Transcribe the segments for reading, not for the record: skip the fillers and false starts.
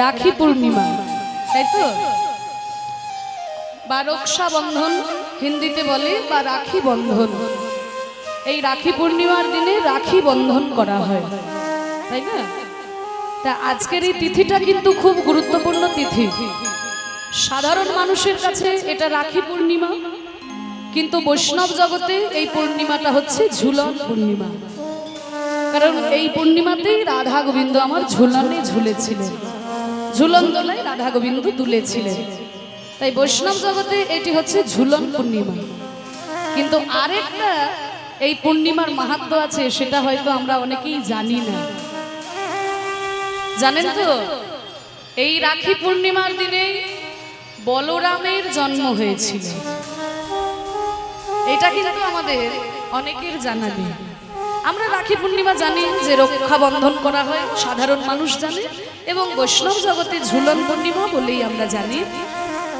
রাখি পূর্ণিমা, তাই তো? বা রক্ষা বন্ধন হিন্দিতে বলে, বা রাখি বন্ধন। এই রাখি পূর্ণিমার দিনে রাখি বন্ধন করা হয়, তাই না? তা আজকের এই তিথিটা কিন্তু খুব গুরুত্বপূর্ণ তিথি। সাধারণ মানুষের কাছে এটা রাখি পূর্ণিমা, কিন্তু বৈষ্ণব জগতে এই পূর্ণিমাটা হচ্ছে ঝুলন পূর্ণিমা। কারণ এই পূর্ণিমাতেই রাধা গোবিন্দ আমার ঝুলনে ঝুলেছিলেন, ঝুলন দোলায় রাধা গোবিন্দ দুলেছিলেন। তাই বৈষ্ণব জগতে এটি হচ্ছে ঝুলন পূর্ণিমা। কিন্তু আরেকটা এই পূর্ণিমার মাহাত্ম্য আছে, সেটা হয়তো আমরা অনেকেই জানি না। জানেন তো, এই রাখি পূর্ণিমার দিনে বলরামের জন্ম হয়েছিল। এটা কিন্তু আমাদের অনেকের জানা নেই। আমরা রাখি পূর্ণিমা জানি যে রক্ষা বন্ধন করা হয়, সাধারণ মানুষ জানে, এবং বৈষ্ণব জগতে ঝুলন পূর্ণিমা বলেই আমরা জানি।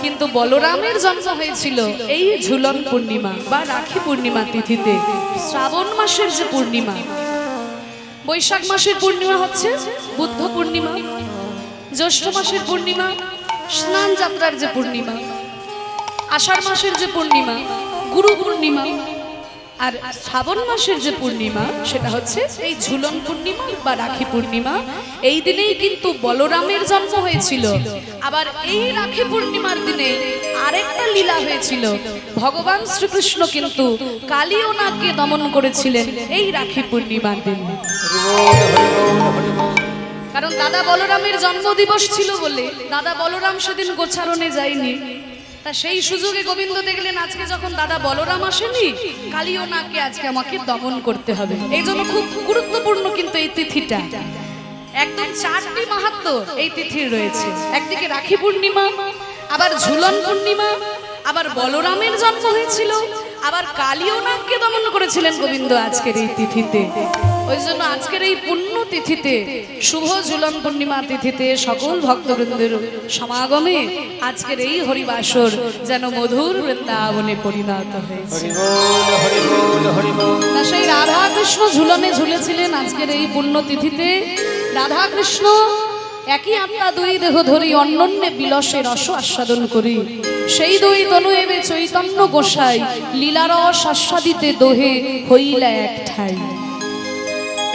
কিন্তু বলরামের জন্ম হয়েছিল এই ঝুলন পূর্ণিমা বা রাখি পূর্ণিমা তিথিতে। শ্রাবণ মাসের যে পূর্ণিমা, বৈশাখ মাসের পূর্ণিমা হচ্ছে বুদ্ধ পূর্ণিমা, জ্যৈষ্ঠ মাসের পূর্ণিমা স্নান যাত্রার যে পূর্ণিমা, আষাঢ় মাসের যে পূর্ণিমা গুরু পূর্ণিমা, আর শ্রাবণ মাসের যে পূর্ণিমা সেটা হচ্ছে এই ঝুলন পূর্ণিমা বা রাখি পূর্ণিমা। এই দিনেই কিন্তু বলরামের জন্ম হয়েছিল। আবার এই রাখি পূর্ণিমার দিনে আরেকটা লীলা হয়েছিল। ভগবান শ্রীকৃষ্ণ কিন্তু কালিয়নাকে দমন করেছিলেন এই রাখি পূর্ণিমার দিনে। কারণ দাদা বলরামের জন্মদিবস ছিল বলে দাদা বলরাম সেদিন গোচারণে যায়নি। তা সেই সুযোগে গোবিন্দ দেখলেন আজকে যখন দাদা বলরাম আসেনি, কালিয়নাকে আজকে আমাকে দমন করতে হবে। এই জন্য খুব গুরুত্বপূর্ণ কিন্তু এই তিথিটা। একদম চারটি মাহাত্ম্য এই তিথির রয়েছে। একদিকে রাখি পূর্ণিমা, আবার ঝুলন পূর্ণিমা, আবার বলরামের জন্ম হয়েছিল, আবার কালিয়নাকে দমন করেছিলেন গোবিন্দ আজকের এই তিথিতে। ওই জন্য আজকের এই পুণ্য তিথিতে, শুভ ঝুলন পূর্ণিমা তিথিতে সকল ভক্তবৃন্দের সমাগমে আজকের এই হরিবাসর যেন মধুর বৃন্দাবনে পরিণত হয়েছে। সেই রাধা কৃষ্ণ ঝুলনে ঝুলেছিলেন আজকের এই পুণ্য তিথিতে। রাধা কৃষ্ণ একই আত্মা দুই দেহ ধরি অন্যন্যে বিলসে রস আস্বাদন করি। সেই দুই তনু এবে চৈতন্য গোসাই লীলারস আস্বাদিতে দোহে হইলা এক ঠাই।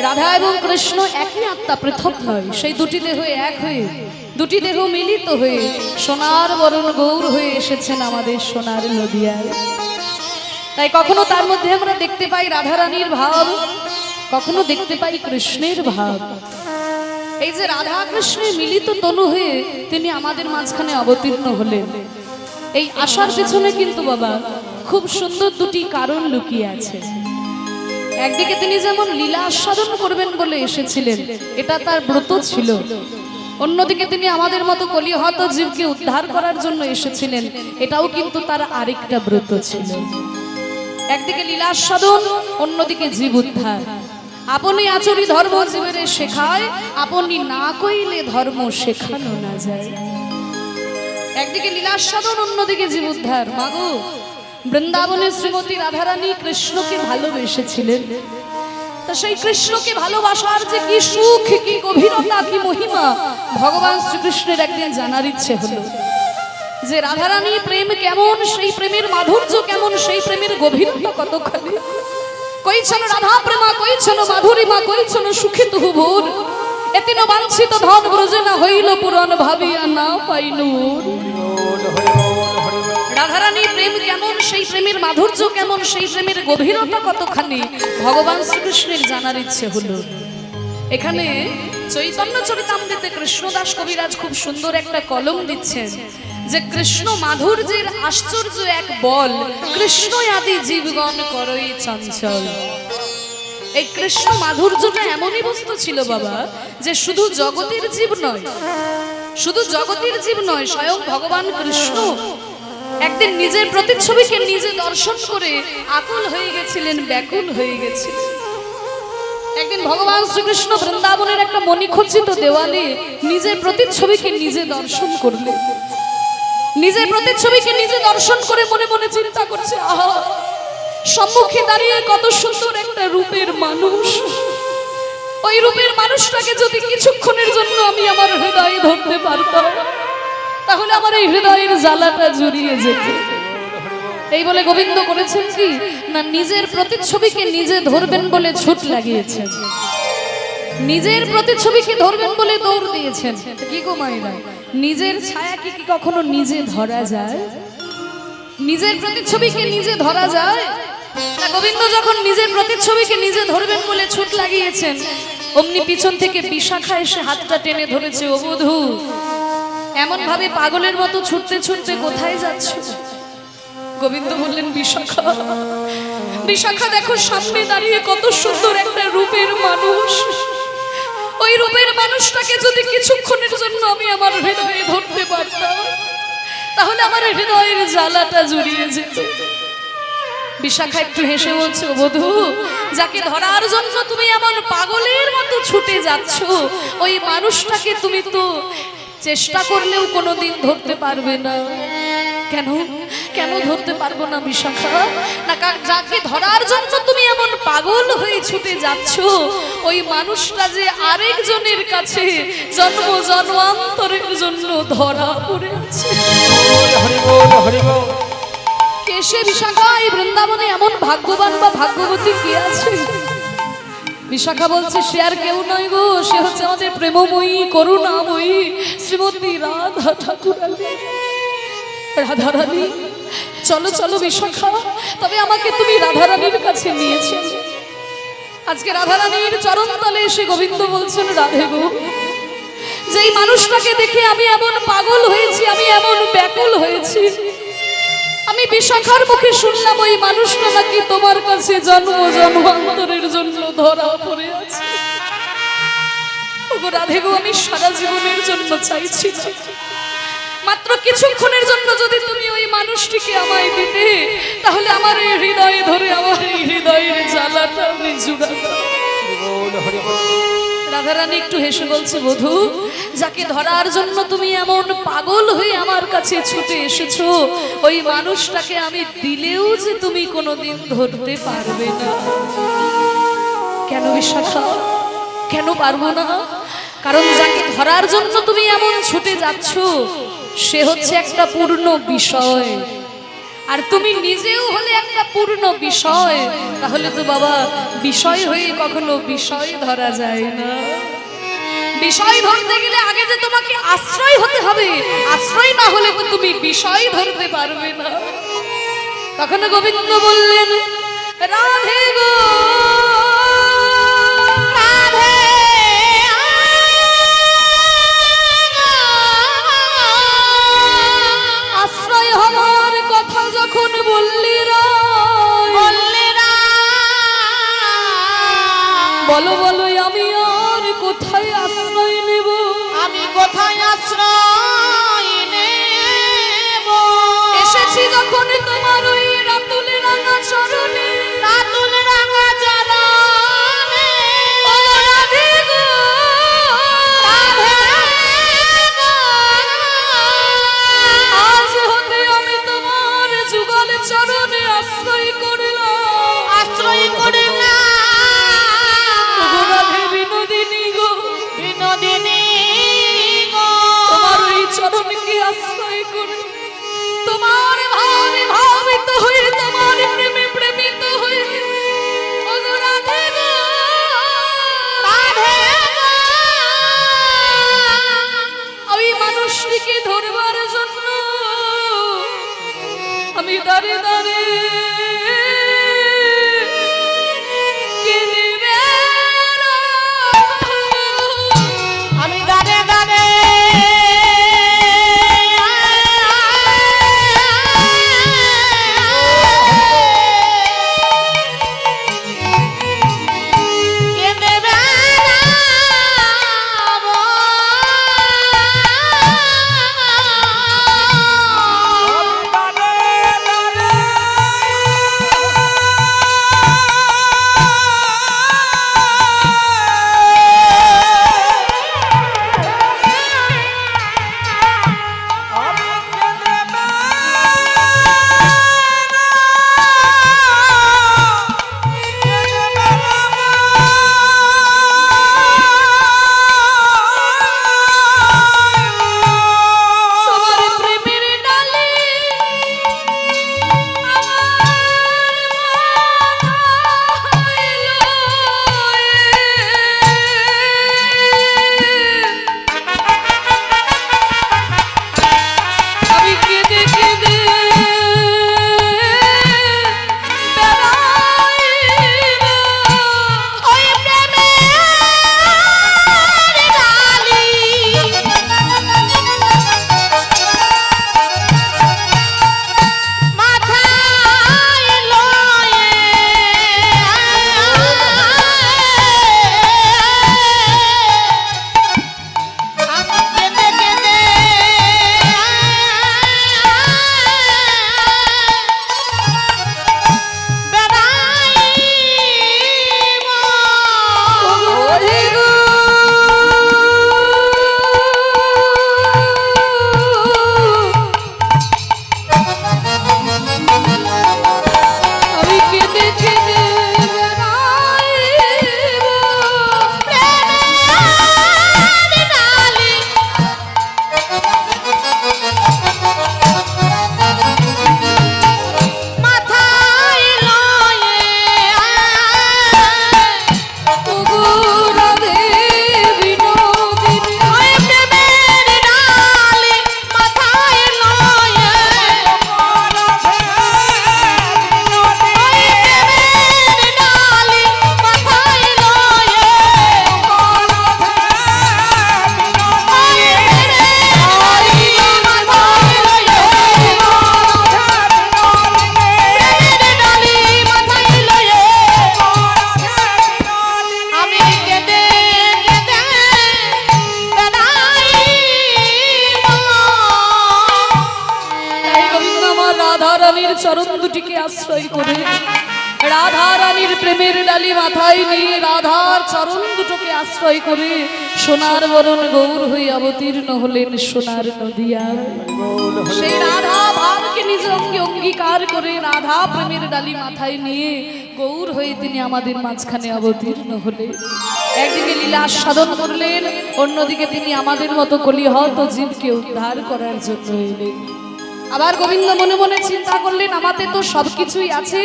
রাধা এবং কৃষ্ণ একই আত্মা, পৃথক নয়। সেই দুটি দেহ এক হয়ে, দুটি দেহ মিলিত হয়ে সোনার বরণ গৌর হয়ে এসেছেন আমাদের সোনার নদিয়ায়। তাই কখনো তার মধ্যে আমরা দেখতে পাই রাধারানীর ভাব, কখনো দেখতে পাই কৃষ্ণের ভাব। এই যে রাধা কৃষ্ণের মিলিত তনু হয়ে তিনি আমাদের মাঝখানে অবতীর্ণ হলেন, এই আসার পেছনে কিন্তু বাবা খুব সুন্দর দুটি কারণ লুকিয়ে আছে। একদিকে তিনি যেমন লীলা আস্বাদন করবেন বলে এসেছিলেন, এটা তার ব্রত ছিল। অন্যদিকে তিনি আমাদের মতো কলিহত জীবকে উদ্ধার করার জন্য এসেছিলেন, এটাও কিন্তু তার আরেকটা ব্রত ছিল। একদিকে লীলা আস্বাদন, অন্যদিকে জীব উদ্ধার। আপনি আচরি ধর্ম জীবের শেখায়, আপনি না কইলে ধর্ম শেখানো না যায়। একদিকে লীলাস্বাদন, অন্যদিকে জীব উদ্ধার। মাগো, বৃন্দাবনের শ্রীমতী রাধারানী কৃষ্ণকে ভালোবেসেছিলেন। তা সেই কৃষ্ণকে ভালোবাসার যে কি সুখ, কি গভীরতা, কি মহিমা ভগবান শ্রীকৃষ্ণের একদিন জানার ইচ্ছে হলো। যে রাধারানী প্রেম কেমন, সেই প্রেমের মাধুর্য কেমন, সেই প্রেমের গভীরতা কতখানি। কইছন রাধা প্রেমা, কইছন মাধুরীমা, কইছন সুখে তুহু ভোর। এতিন বাঞ্ছিত ধন ব্রজে না হইল পুরাণ, ভাবিয়া না পাইনু। রাধারানী প্রেম কেমন, সেই প্রেমের মাধুর্য কেমন, সেই প্রেমের গভীরতা কতখানি ভগবান শ্রীকৃষ্ণের জানার ইচ্ছে হলো। এখানে চৈতন্য চরিতামৃতে কৃষ্ণদাস কবিরাজ খুব সুন্দর একটা কলম দিচ্ছেন যে কৃষ্ণ মাধুর্যের আশ্চর্য এক বল, কৃষ্ণ আদি জীবগণ করই চঞ্চল। এই কৃষ্ণ মাধুর্যটা এমনই বস্তু ছিল বাবা, যে শুধু জগতের জীব নয়, শুধু জগতের জীব নয়, স্বয়ং ভগবান কৃষ্ণ একদিন নিজের প্রতিচ্ছবিকে নিজে দর্শন করে আকুল হয়ে গেছিলেন, ব্যাকুল হয়ে গেছিলেন। একদিন ভগবান শ্রীকৃষ্ণ বৃন্দাবনের একটা মণিখচিত দেওয়ালে নিজের প্রতিচ্ছবিকে নিজে দর্শন করলেন। নিজের প্রতিচ্ছবিকে নিজে দর্শন করে মনে মনে চিন্তা করছে, আহা, সম্মুখে দাঁড়িয়ে কত সুন্দর একটা রূপের মানুষ। ওই রূপের মানুষটাকে যদি কিছুক্ষণের জন্য আমি আমার হৃদয়ে ধরতে পারতাম, তাহলে আমার এই হৃদয়ের জ্বালাটা জুড়িয়ে যেত। এই বলে গোবিন্দ করেছেন কি না, নিজের প্রতিচ্ছবিকে নিজে ধরবেন বলে ছুট লাগিয়েছেন, নিজের প্রতিচ্ছবিকে ধরবেন বলে দৌড় দিয়েছেন। কি গো মায়েরা, নিজের ছায়া কি কখনো নিজে ধরা যায়? নিজের প্রতিচ্ছবিকে নিজে ধরা যায় না? গোবিন্দ যখন নিজের প্রতিচ্ছবিকে নিজে ধরবেন বলে ছুট লাগিয়েছেন, অমনি পিছন থেকে বিশাখা এসে হাতটা টেনে ধরেছে। ও বধূ, এমন ভাবে পাগলের মতো ছুটতে ছুটতে কোথায় যাচ্ছ? গোবিন্দ বললেন, বিশাখা, বিশাখা দেখো সামনে দাঁড়িয়ে কত সুন্দর একটা রূপের মানুষ, ওই রূপের মানুষটাকে যদি কিছুক্ষণের জন্য আমি আমার হৃদয়ে ধরতে পারতাম, তাহলে আমার হৃদয়ের জ্বালাটা জুড়িয়ে যেত। বিশাখা একটু হেসে বলছে, ও বধূ, যাকে ধরার জন্য তুমি এমন পাগলের মতো ছুটে যাচ্ছ, ওই মানুষটাকে তুমি তো চেষ্টা করলেও কোনোদিন ধরতে পারবে না। কেন কেন ধরতে পারবো না বিশাখা? না, যাকে ধরার জন্য তুমি এমন পাগল হয়ে ছুটে যাচ্ছ, ওই মানুষটা যে আরেকজনের কাছে জন্ম জন্মান্তরের জন্য ধরা পড়ে আছে। কেশে বিশাখা, এই বৃন্দাবনে এমন ভাগ্যবান বা ভাগ্যবতী কে আছে? বিশাখা বলছে, সে আর কেউ নয় গো, সে হচ্ছে আমাদের প্রেমময়ী করুণাময়ী শ্রীমতী রাধা ঠাকুরানী। রাধারানী, চলো চলো বিশাখা, তবে আমাকে তুমি রাধারানীর কাছে নিয়েছো। আজকে রাধারানীর চরণ তলে এসে গোবিন্দ বলছেন, রাধে গো, যেই মানুষটাকে দেখে আমি এমন পাগল হয়েছি, আমি এমন ব্যাকুল হয়েছি, আমি বিশাখার মুখে শুনলাম ওই মানুষটা নাকি তোমার কাছে জন্ম জন্মান্তরের জন্য ধরা পড়ে আছে। ওগো রাধে গো, আমি সারা জীবনের জন্য চাইছি, মাত্র কিছুক্ষণের জন্য যদি তুমি ওই মানুষটিকে আমায় দিতে, তাহলে আমার এই হৃদয়ে ধরে আমার এই হৃদয়ের জ্বালাটা আমি জুড়াতাম। রাধারানী একটু হেসে বলছে, বধূ, যাকে ধরার জন্য তুমি এমন পাগল হয়ে আমার কাছে ছুটে এসেছো, ওই মানুষটাকে আমি দিলেও যে তুমি কোনোদিন ধরতে পারবে না। কেন বিশাখা, কেন পারবো না? কারণ যাকে ধরার জন্য তুমি এমন ছুটে যাচ্ছ, সে হচ্ছে একটা পূর্ণ বিষয়, আর তুমি নিজেও হলে একটা পূর্ণ বিষয়। তাহলে তো বাবা, বিষয় হয়ে কখনো বিষয় ধরা যায় না। বিষয় ধরতে গেলে আগে যে তোমাকে আশ্রয় হতে হবে, আশ্রয় না হলে তুমি বিষয় ধরতে পারবে না। তখন গোবিন্দ বললেন, রাধে গো, আশ্রয় হওয়ার কথা যখন বললি বলো বলো, আমি আর কোথায় আশ্রয় নেব? আমি কোথায় আশ্রয় নেব? এসেছি যখন তোমার ওই রাতুল রাঙা চরণে, রাতুল রাঙা চরণে। ও রাধে গো, আজ হতে আমি তোমার যুগল চরণে আশ্রয় করলাম, আশ্রয় করলাম। রাধে বিনোদিনী গো, বিনোদিনী গো, তোমার ওই চরণকে আশ্রয় করে, তোমার ভাবে ভাবিত হয়ে, তোমার প্রেমে প্রেমিত হয়ে, ও গো রাধে গো, রাধে গো, ওই মানুষটিকে ধরবার জন্য আমি দাঁড়ে দাঁড়ে আমি দাঁড়ে দাঁড়ে কেঁদে বেড়াবো। রানীর চরণ দুটিকে আশ্রয় করে, রাধা রানীর প্রেমের ডালি মাথায় নিয়ে রাধার চরণ দুটোকে আশ্রয় করে সোনার বরণ গৌর হয়ে অবতীর্ণ হলেন সোনার নদিয়া। সেই রাধা ভাবকে নিজ অঙ্গে অঙ্গীকার করে রাধা প্রেমের ডালি মাথায় নিয়ে গৌর হয়ে তিনি আমাদের মাঝখানে অবতীর্ণ হলেন। একদিকে লীলা সাধন করলেন, অন্যদিকে তিনি আমাদের মতো কলিহত জীবকে উদ্ধার করার জন্য এলেন। আবার গোবিন্দ মনে মনে চিন্তা করলেন, আমাদের তো সবকিছুই আছে,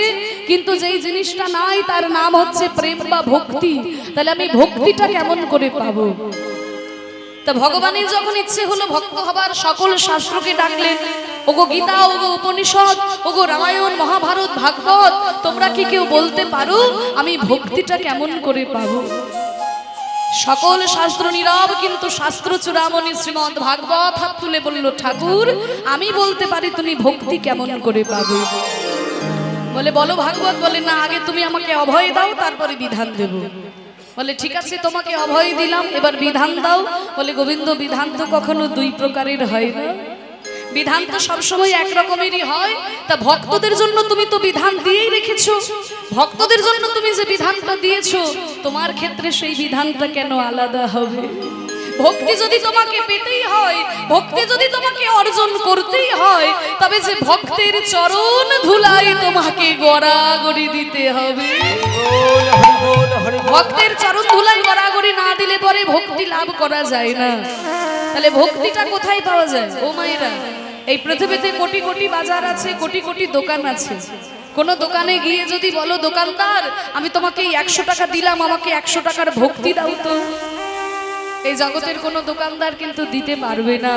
কিন্তু যেই জিনিসটা নাই তার নাম হচ্ছে প্রেম বা ভক্তি। তাহলে আমি ভক্তিটা কেমন করে পাবো? তা ভগবানের যখন ইচ্ছে হলো ভক্ত হবার, সকল শাস্ত্রকে ডাকলেন, ওগো গীতা, ওগো উপনিষদ, ওগো রামায়ণ, মহাভারত, ভাগবত, তোমরা কি কেউ বলতে পারো আমি ভক্তিটা কেমন করে পাবো? সকল শাস্ত্র নীরব, কিন্তু শাস্ত্র চূড়ামণি শ্রীমদ ভাগবত হাত তুলে বলল, ঠাকুর আমি বলতে পারি তুমি ভক্তি কেমন করে পাবে। বলে বলো ভাগবত। বলে না, আগে তুমি আমাকে অভয় দাও, তারপরে বিধান দেব। বলে ঠিক আছে, তোমাকে অভয় দিলাম, এবার বিধান দাও। বলে গোবিন্দ, বিধান তো কখনো দুই প্রকারের হয় না, বিধান তো সবসময় এক রকমেরই হয়। তা ভক্তদের জন্য তুমি তো বিধান দিয়েই রেখেছো, ভক্তদের জন্য তুমি যে বিধানটা দিয়েছো, তোমার ক্ষেত্রে সেই বিধানটা কেন আলাদা হবে? ভক্তি যদি তোমাকে পেতেই হয়, ভক্তি যদি তোমাকে অর্জন করতেই হয়, তবে যে ভক্তের চরণ ধুলাই তোমাকে গড়াগড়ি দিতে হবে। ভক্তের চরণ ধুলাই গড়াগড়ি না দিলে পরে ভক্তি লাভ করা যায় না। তাহলে ভক্তিটা কোথায় পাওয়া যায়? ও মায়েরা, এই পৃথিবীতে কোটি কোটি বাজার আছে, কোটি কোটি দোকান আছে। কোন দোকানে গিয়ে যদি বলো, দোকানদার আমি তোমাকে 100 টাকা দিলাম, আমাকে 100 টাকার ভক্তি দাও তো, এই জগতের কোন দোকানদার কিন্তু দিতে পারবে না।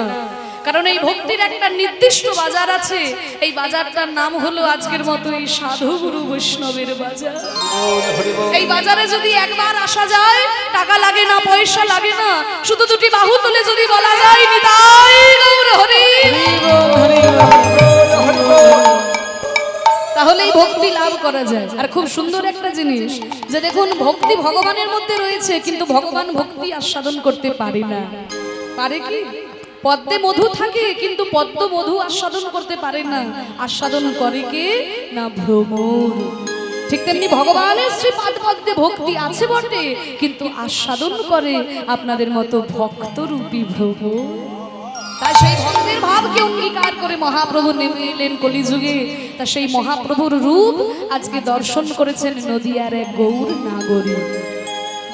কারণ এই ভক্তির একটা নির্দিষ্ট বাজার আছে, এই বাজারটার নাম হলো আজকের মতো এই সাধু গুরু বৈষ্ণবের বাজার। এই বাজারে যদি একবার আসা যায়, টাকা লাগে না, পয়সা লাগে না, শুধু দুটি বাহু তুলে যদি বলা যায়, নিতাই গৌর হরি, তাহলেই ভক্তি লাভ করা যায়। আর খুব সুন্দর একটা জিনিস যে দেখুন, ভক্তি ভগবানের মধ্যে রয়েছে, কিন্তু ভগবান ভক্তি আস্বাদন করতে পারে না। পারে কি? পদ্মে মধু থাকে, কিন্তু পদ্ম মধু আস্বাদন করতে পারে না। আস্বাদন করে কে? না ভ্রমর। ঠিক তেমনি ভগবানের শ্রীপাদ পদ্মে ভক্তি আছে বটে, কিন্তু আস্বাদন করে আপনাদের মতো ভক্তরূপী ভ্রমর। তাই সেই ভক্তের ভাবকে অঙ্গীকার করে মহাপ্রভু নেমে এলেন কলিযুগে। তা সেই মহাপ্রভুর রূপ আজকে দর্শন করেছেন নদিয়ার এক গৌর নাগরী।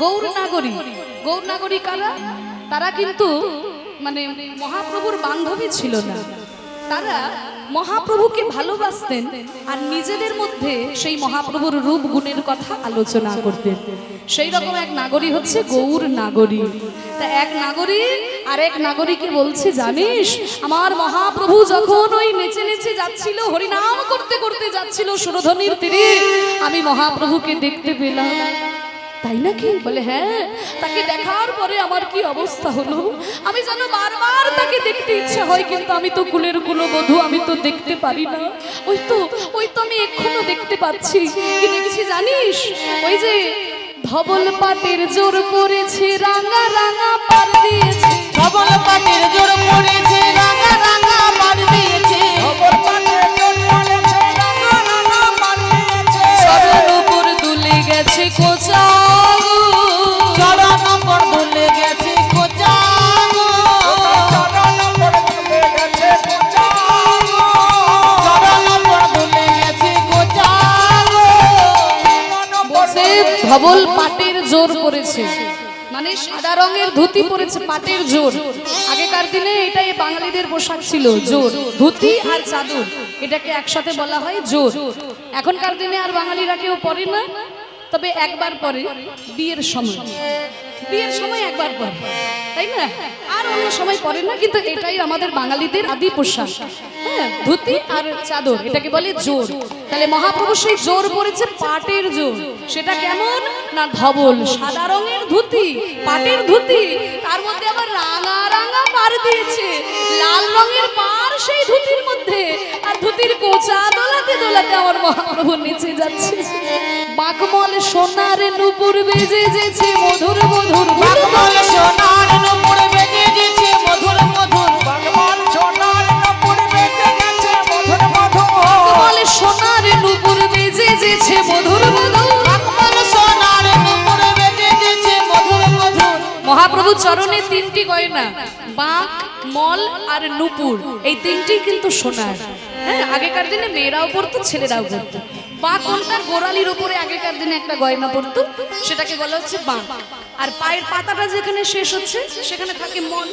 গৌর নাগরী, গৌর নাগরী কারা? তারা কিন্তু মানে মহাপ্রভুর বান্ধবী ছিল না, তারা মহাপ্রভুকে ভালোবাসতেন আর নিজেদের মধ্যে সেই মহাপ্রভুর রূপ গুণের কথা আলোচনা করতেন। সেই রকম এক নাগরী হচ্ছে গৌর নাগরী। তা এক নাগরী আর এক নাগরীকে বলছে, জানিস আমার মহাপ্রভু যখন ওই নেচে নেচে যাচ্ছিল, হরিনাম করতে করতে যাচ্ছিল সুরধনির তীরে, আমি মহাপ্রভুকে দেখতে পেলাম। তাই নাকি? বলে হ্যাঁ। তাকে দেখার পরে আমার কি অবস্থা হলো, আমি যেন বারবার তাকে দেখতে ইচ্ছা হয়, কিন্তু আমি তো কুলের কুলবধূ, আমি তো দেখতে পারি না। ওই তো আমি এখনো দেখতে পাচ্ছি। কি দেখছি জানিস? ওই যে ধবল পাটের জোর পড়েছে, রাঙা রাঙা পার দিয়েছে, ধবল পাটের জোর পড়েছে, রাঙা রাঙা পার দিয়েছে, ধবল পাটের জোর পড়েছে, রাঙা রাঙা পার দিয়েছে, চরণ উপর দুলে গেছে কোচা, চরণ উপর দুলে গেছে কোচা, চরণ উপর দুলে গেছে কোচা, চরণ উপর দুলে গেছে কোচা। বলছে ধবল পাটের জোর পড়েছে, মানে সাদা রঙের ধুতি পরেছে, পাটের জোর। আগেকার দিনে এটাই বাঙালিদের পোশাক ছিল, জোর, ধুতি আর চাদর, এটাকে একসাথে বলা হয় জোর। এখনকার দিনে আর বাঙালিরা কেউ পরে না, তবে একবার পরে বিয়ের সময়, বিয়ের সময় একবার পরে, তাই না? আর অন্য সময় পরে না, কিন্তু এটাই আমাদের বাঙালিদের আদি পোশাক। হ্যাঁ, ধুতি আর চাদর, এটাকে বলে জোর। তাহলে মহাপ্রভু সেই জোর পরেছে পাটের জোর। সেটা কেমন? না ধবল, সাদা রঙের ধুতি, পাটের ধুতি, তার মধ্যে আবার রাঙা রাঙা পার দিয়েছে, লাল রঙের পার সেই ধুতির মধ্যে, আর ধুতির কোচা দোলাতে দোলাতে আমার মহাপ্রভু নিচে যাচ্ছে। বাকমল সোনার নুপুর বেজে যেছে মধুর মধুর, বাকমল সোনার নুপুর বেজে যেছে মধুর মধুর, বাকমল সোনার নুপুর বেজে গেছে মধুর মধুর, বাকমল গয়না বাঁক, মল আর নুপুর, এই তিনটি কিন্তু সোনার। হ্যাঁ, আগেকার দিনে মেয়েরাও পরতো, ছেলেরাও পরতো। বাঁক কোনটার গোড়ালির ওপরে আগেকার দিনে একটা গয়না পরতো, সেটাকে বলা হচ্ছে বাঁক। আর পায়ের পাতাটা যেখানে শেষ হচ্ছে সেখানে থাকে মল,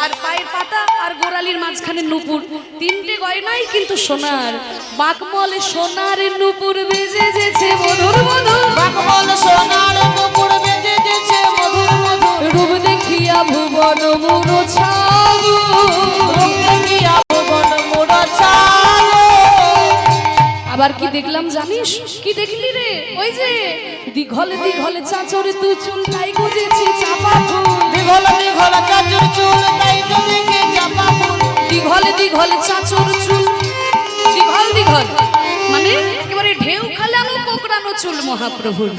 আর পায়ের পাতা আর গোড়ালির মাঝখানে নুপুর। তিনটে গয়নাই কিন্তু সোনার। বাঁকমল সোনার নুপুর বেজে যেছে মধুর মধুর, বাকমল সোনার নুপুর বেজে যেছে মধুর মধুর, রূপ দেখিয়া ভুবন মুরছাবো, রূপ দেখিয়া ভুবন মুরছাবো। আবার কি দেখলাম জানিস? কি দেখলি রে? ওই যে দিঘলে দিঘলে চাচরে তু চুল তাই গুজেছে চাপা ফুল, দিঘল দিঘল চাচর চুল তাই তো দেখে চাপা ফুল, দিঘলে দিঘলে চাচর চুল, দিঘল দিঘল মানে একেবারে ঢেউ খালানো কোকড়ানো চুল মহাপ্রভুর।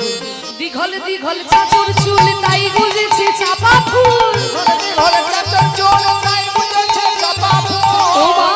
দিঘলে দিঘলে চাচর চুল তাই গুজেছে চাপা ফুল, দিঘল চাচর চুল তাই বুঝেছে চাপা ফুল, ও মা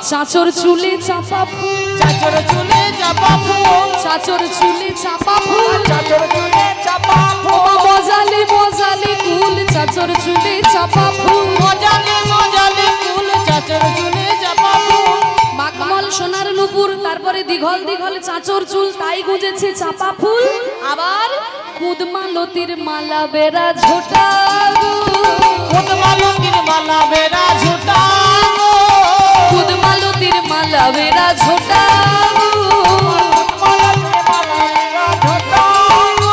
চাচর চুলে চাপা ফুল, চাচর চুলে চাপা ফুল, চাচর চুলে চাপা ফুল, চাচর চুলে চাপা ও ফুল, মজালে মজালে কুল চাচর চুলে চাপা ফুল, মজালে মজালে ফুল, চাচর চুলে চাপা ফুল। বাকমল সোনার নুপুর, তারপরে দিঘল দিঘল চাচর চুল তাই গুজেছে চাপা ফুল, আবার কুদমালতির মালা বেড়া ঝোটাবো, কুদমালতির মালা বেড়া ঝুটাবো, কুদমালতির মালা বেড়া ঝোটাবো, কুদমালতির মালা বেড়া ঝুটাবো।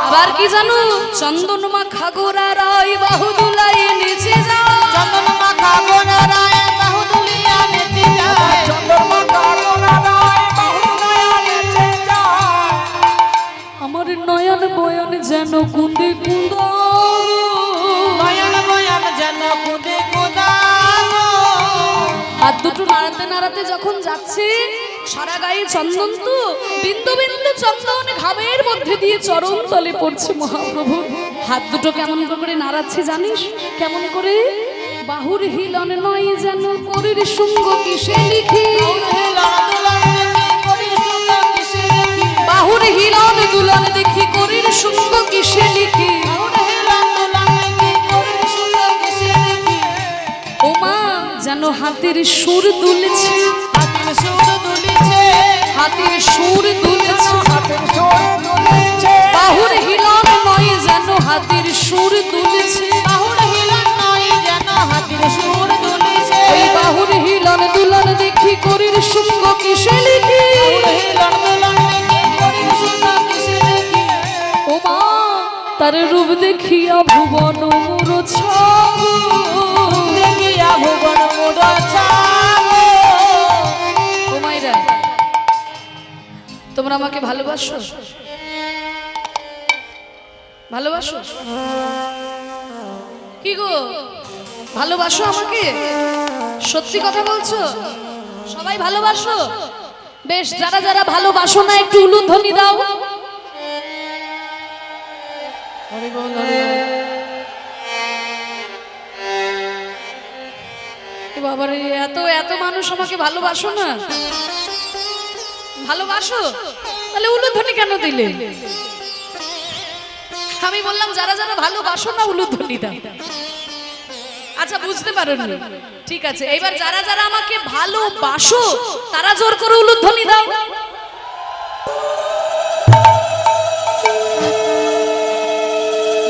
আবার কি জানো? চন্দন মাখা গোরা রায় বাহু দুলাই নিচে যাও, চন্দন মাখা গোনা রায় বাহু দুলিয়া নেচে যায়, চন্দন মাখা গোনা রায় বাহু দুলিয়া নেচে যায়। আমার নয়ন বয়ন যেন কুঁদে কুঁদো, নয়ন বয়ন যেন কুঁদে কুঁদানো, হাত দুটো নাড়াতে নাড়াতে যখন যাচ্ছে, সারা গায়ে চন্দন তো, বিন্দু বিন্দু চন্দন ঘামের মধ্যে দিয়ে চরণ তলে পড়ছে মহাপ্রভু। হাত দুটো কেমন করে নাড়াচ্ছে জানিস? কেমন করে? বাহুর হিলন নয় যেন করির শুঙ্গ কিসে লিখি, বাহুর হিলন দুলন দেখি করির শুঙ্গ কিসে লিখি, ও মা যেন হাতের সুর দুলছে, হাতের সুর দুলছে, বাহুর হিলন নয় যেন হাতের সুর দুলছে, ওই বাহুর হিলন দুলন দেখি করির শুঙ্গ কিসে লিখি, ও মা তার রূপ দেখিয়া ভুবন মুরছাবো, ও মাইরা তোমরা আমাকে ভালোবাসো? ভালোবাসো কি গো? ভালোবাসো আমাকে? সত্যি কথা বলছো? সবাই ভালোবাসো? বেশ, যারা যারা ভালোবাসো না একটু উলুধ্বনি দাও। বাবারে, এত এত মানুষ আমাকে ভালোবাসো না? ভালোবাসো? তাহলে উলুধ্বনি কেন দিলে? আমি বললাম যারা যারা ভালোবাসো না উলুধ্বনি দাও। আচ্ছা, বুঝতে পারোনি? ঠিক আছে, এবার যারা যারা আমাকে ভালোবাসো তারা জোর করে উলুধ্বনি দাও।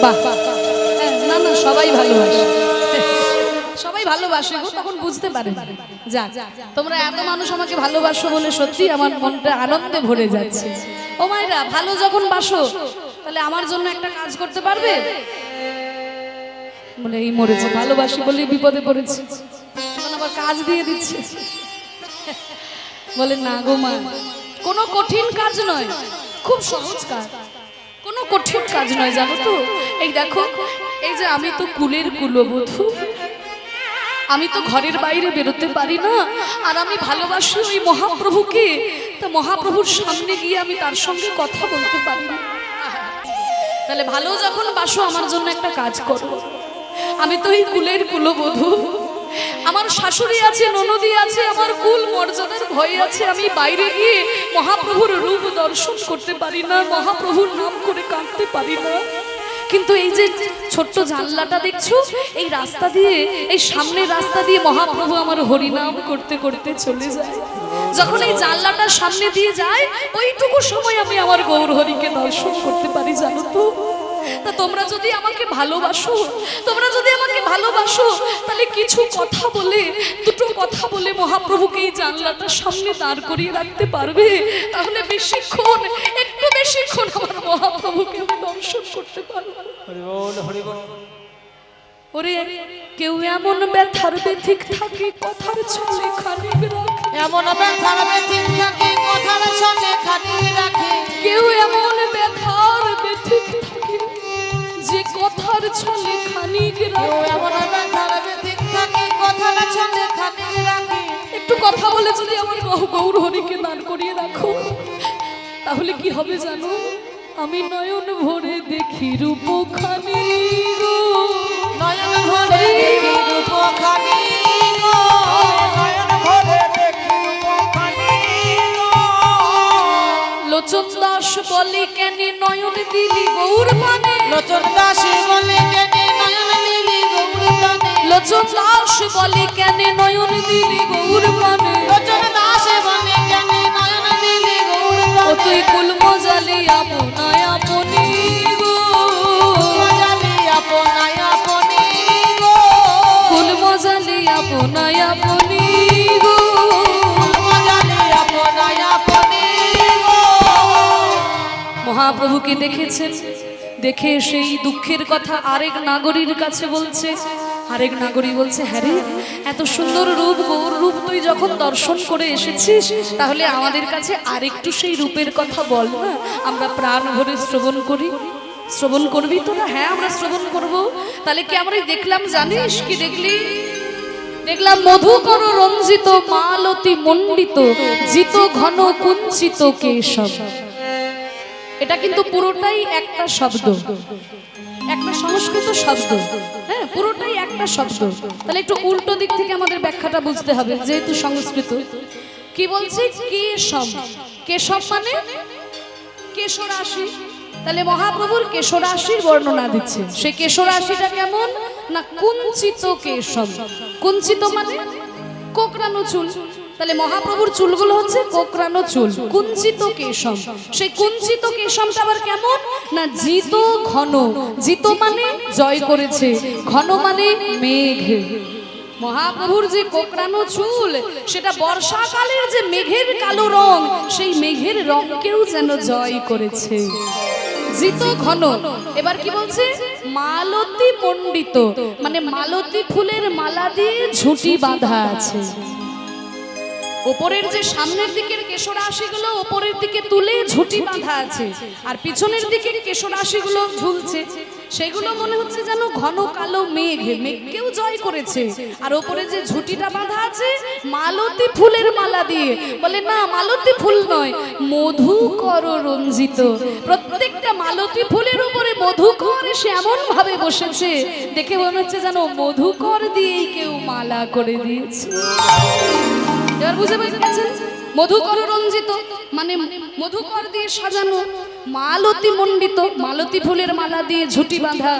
বাহ, না না, সবাই ভালোবাসে, সবাই ভালোবাসে গো, তখন বুঝতে পারে। যা, তোমরা এত মানুষ আমাকে ভালোবাসো বলে সত্যি আমার মনটা আনন্দে ভরে যাচ্ছে। ও মায়েরা, ভালো যখন বাসো তাহলে আমার জন্য একটা কাজ করতে পারবে? বলে এই মরেছে, ভালোবাসি বলে বিপদে পড়েছে, এখন আবার কাজ দিয়ে দিচ্ছে। বলে না গো মা, কোনো কঠিন কাজ নয়, খুব সহজ কাজ, কোনো কঠিন কাজ নয়, জানো তো? এই দেখো, এই যে আমি তো কুলের কুলবধূ, আমি তো ঘরের বাইরে বেরোতে পারি না, আর আমি ভালোবাসি ওই মহাপ্রভুকে, তা মহাপ্রভুর সামনে গিয়ে আমি তার সঙ্গে কথা বলতে পারি না। তাহলে ভালো যখন বাসো, আমার জন্য একটা কাজ করো। আমি তো এই কুলের কুলবধূ, আমার শাশুড়ি আছে, ননদি আছে, আমার কুল মর্যাদার ভয় আছে, আমি বাইরে গিয়ে মহাপ্রভুর রূপ দর্শন করতে পারি না, মহাপ্রভুর নাম করে কাঁদতে পারি না। কিন্তু এই যে ছোট্ট জানলাটা দেখছো, এই রাস্তা দিয়ে, এই সামনের রাস্তা দিয়ে মহাপ্রভু আমার হরিনাম করতে করতে চলে যায়। যখন এই জানলাটার সামনে দিয়ে যায়, ওইটুকু সময় আমি আমার গৌর হরিকে দর্শন করতে পারি, জানো তো। তা তোমরা যদি আমাকে ভালোবাসো, তাহলে কিছু কথা বলে, দুটো কথা বলে মহাপ্রভুকে এই জানলাটার সামনে দাঁড় করিয়ে রাখতে পারবে, তাহলে বেশিক্ষণ, একটু বেশিক্ষণ আমার মহাপ্রভুকে আমি দর্শন করতে পারবো। হরি বল, হরি বল। ওরে কেউ এমন ব্যথার ব্যথিক থাকে, কথার ছলে খানিক রাখে। এমন ব্যথার ব্যথিক থাকে, কথার ছলে খানিক রাখে। কেউ এমন ব্যথার ব্যথিক থাকে, যে কথার ছলে খানিক রাখে। এমন ব্যথার ব্যথিক থাকে, কথার ছলে খানিক রাখে। একটু কথা বলে যদি আমার গৌর হরিকে দাঁড় করিয়ে রাখো, তাহলে কি হবে জানো? আমি নয়ন ভরে দেখি রূপখানি গো, নয়ন ভরে দেখি রূপখানি গো, নয়ন ভরে দেখি রূপখানি গো। লোচন দাস বলে কেন নয়ন দিলি গৌর পানে, লোচন দাস বলে কেন নয়ন দিলি গৌর পানে, লোচন দাস বলে কেন নয়ন দিলি গৌর পানে। লোচন দাস বলে কেন নয়ন দিলি গৌর ও পানে। তুই কুল মজালি আপনায় আপনি গো, মজালি আপনায় আপনি গো, কুল মজালি আপনায় আপনি গো। মজালি আপনায় আপনি গো। মহাপ্রভুকে দেখেছেন, দেখে সেই দুঃখের কথা আরেক নাগরীর কাছে বলছে। আরেক নাগরী বলছে, হ্যাঁ রে, এত সুন্দর রূপ, গৌর রূপ তুই যখন দর্শন করে এসেছিস, তাহলে আমাদের কাছে আরেকটু সেই রূপের কথা বল না, আমরা প্রাণ ভরে শ্রবণ করি। শ্রবণ করবি তো? না, হ্যাঁ আমরা শ্রবণ করব। তাহলে কি আমরা দেখলাম জানিস? কি দেখলি? দেখলাম মধুকর রঞ্জিত মালতী মণ্ডিত জিত ঘন কুঞ্চিত কেশব। এটা কিন্তু পুরোটাই একটা শব্দ, একটা সংস্কৃত শব্দ। হ্যাঁ, পুরোটাই একটা শব্দ। তাহলে একটু উল্টো দিক থেকে আমাদের ব্যাখ্যাটা বুঝতে হবে, যেহেতু সংস্কৃত। কি বলছে? কেশব। কেশব মানে কেশরাশি। তাহলে মহাপ্রভুর কেশরাশির বর্ণনা দিচ্ছে। সেই কেশরাশিটা কেমন না? কুঞ্চিত কেশব। কুঞ্চিত মানে কোকড়ানো চুল। তাহলে মহাপ্রভুর চুলগুলো হচ্ছে কোকড়ানো চুল, কুঞ্চিত কেশম। সেই কুঞ্চিত কেশমটা আবার কেমন না? জিত ঘন। জিত মানে জয় করেছে, ঘন মানে মেঘ। মহাপ্রভুর যে কোকড়ানো চুল, সেটা বর্ষাকালের যে মেঘের কালো রং, সেই মেঘের রংকেও যেন জয় করেছে। জিত ঘন। এবার কি বলছে? মালতী মণ্ডিত, মানে মালতী ফুলের মালা দিয়ে ঝুঁটি বাঁধা আছে। ওপরের যে সামনের দিকের কেশরাশিগুলো ওপরের দিকে তুলে ঝুঁটি বাঁধা আছে, আর পিছনের দিকে কেশরাশিগুলো ঝুলছে। সেগুলো মনে হচ্ছে যেন ঘন কালো মেঘ, মেঘকেও জয় করেছে। আর ওপরে যে ঝুঁটিটা বাঁধা আছে মালতী ফুলের মালা দিয়ে। বলে না, মালতী ফুল নয়, মধুকর রঞ্জিত। প্রত্যেকটা মালতী ফুলের উপরে মধুকর এসে এমন ভাবে বসেছে, দেখে মনে হচ্ছে যেন মধুকর দিয়েই কেউ মালা করে দিয়েছে। এবার বুঝে পেয়েছেন? মধুকর রঞ্জিত মানে মধুকর দিয়ে সাজানো, মালতী মণ্ডিত মালতী ফুলের মালা দিয়ে ঝুঁটি বাঁধা,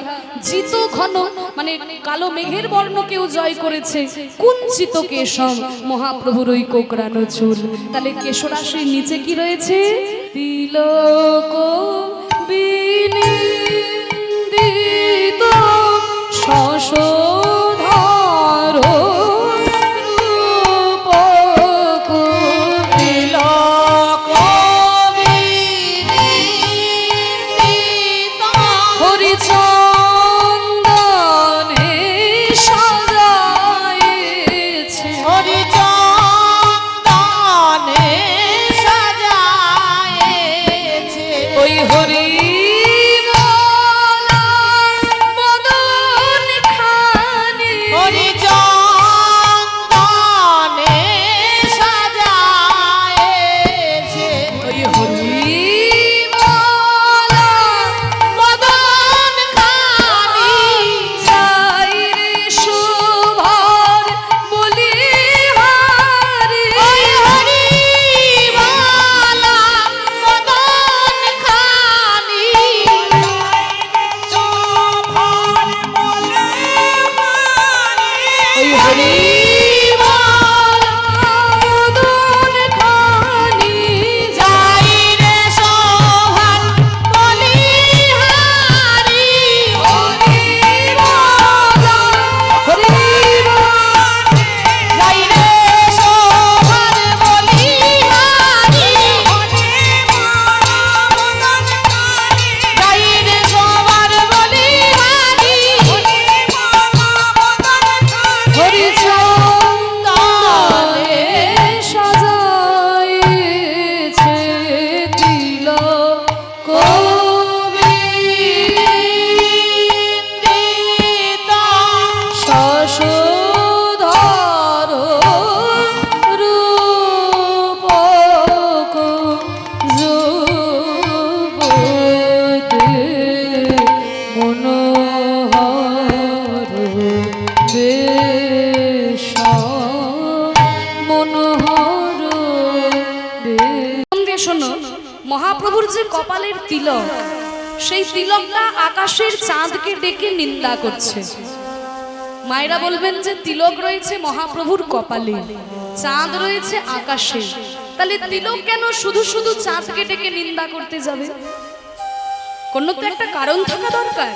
জিত ঘন মানে কালো মেঘের বর্ণকেও জয় করেছে, কুঞ্চিত কেশম মহাপ্রভুর ওই কোকড়ানো চুল। তাহলে কেশরাশির নিচে কি রয়েছে? তিলক বিনিন্দিত শশধর হরি বলা বদন খা হরি বল মদন খানি যাই রে সোহান বলিহারি হরি বল হরি বল যাই রে সোহান বলিহারি যাই রে সোহান বলিহারি হরি চন্দনে সাজাইছে তিলক শশধর রূপক যুবতে মনোহর বেশ মনোহর বেশ। শোনো, মহাপ্রভুর যে কপালের তিলক, সেই তিলকটা আকাশের চাঁদকে ডেকে নিন্দা করছে। মায়েরা বলবেন যে তিলক রয়েছে মহাপ্রভুর কপালে, চাঁদ রয়েছে আকাশে, তাহলে তিলক কেন শুধু শুধু চাঁদকে ডেকে নিন্দা করতে যাবে? কোনো তো একটা কারণ থাকা দরকার।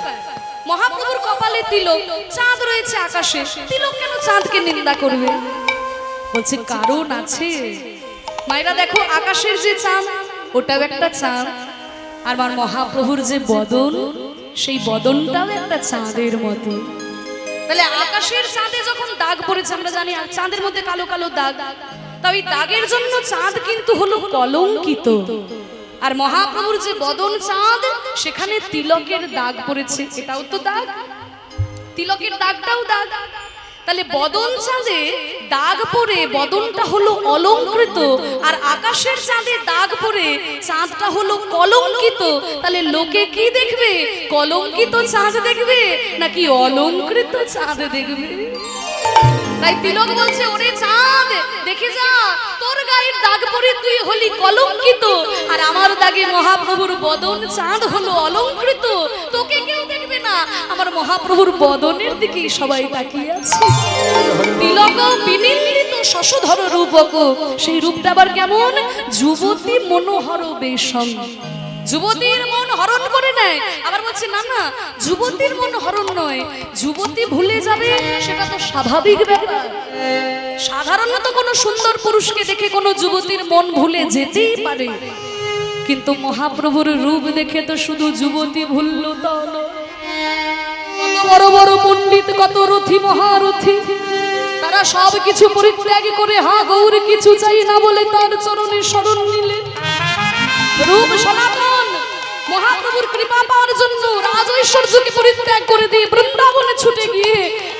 মহাপ্রভুর কপালে তিলক, চাঁদ রয়েছে আকাশে, তিলক কেন চাঁদকে নিন্দা করবে? বলছে কারণ আছে। মায়েরা দেখো, আকাশের যে চাঁদ ওটাও একটা চাঁদ, আর আমার মহাপ্রভুর যে বদন, সেই বদনটাও একটা চাঁদের মতো। তাহলে আকাশের চাঁদে যখন দাগ পড়েছে, আমরা জানি চাঁদের মধ্যে কালো কালো দাগ, তাই দাগের জন্য চাঁদ কিন্তু হলো কলঙ্কিত। আর মহাপ্রভুর যে বদন চাঁদ, সেখানে তিলকের দাগ পড়েছে, এটাও তো দাগ, তিলকের দাগটাও দাগ। তাহলে বদন চাঁদে দাগ পড়ে বদনটা হলো অলঙ্কৃত, আর আকাশের চাঁদে দাগ পড়ে চাঁদটা হলো কলঙ্কিত। তাহলে লোকে কি দেখবে? কলঙ্কিত চাঁদ দেখবে নাকি অলঙ্কৃত চাঁদ দেখবে? তাই তিলক বলছে, ওরে চাঁদ দেখে যা, তোর গায়ের দাগ পড়ে তুই হলি কলঙ্কিত, আর আমার দাগে মহাপ্রভুর বদন চাঁদ হলো অলঙ্কৃত। তোকে কেউ দেখবে না, আমার মহাপ্রভুর বদনের দিকেই সবাই তাকিয়ে আছে। তিলক বিনিন্দিত শশধর রূপক, সেই রূপটা আবার কেমন? যুবতী মনোহর বেশম, যুবতীর মন হরণ করে নেয়। আবার বলছে না না, যুবতীর মন হরণ নয়, যুবতী ভুলে যাবে সেটা তো স্বাভাবিক ব্যাপার। সাধারণত কোনো সুন্দর পুরুষকে দেখে কোনো যুবতীর মন ভুলে যেতেই পারে, কিন্তু মহাপ্রভুর রূপ দেখে তো শুধু যুবতী ভুলল তা নয়। কত বড় বড় পণ্ডিত, কত রথী মহারথী, তারা সব কিছু পরিত্যাগ করে হা গৌর কিছু চাই না বলে তার চরণে শরণ নিলেন। রূপ সনাতন মহাপ্রভুর কৃপা পাওয়ার জন্য রাজ ঐশ্বর্যকে পরিত্যাগ করে দিয়ে বৃন্দাবনে ছুটে গিয়ে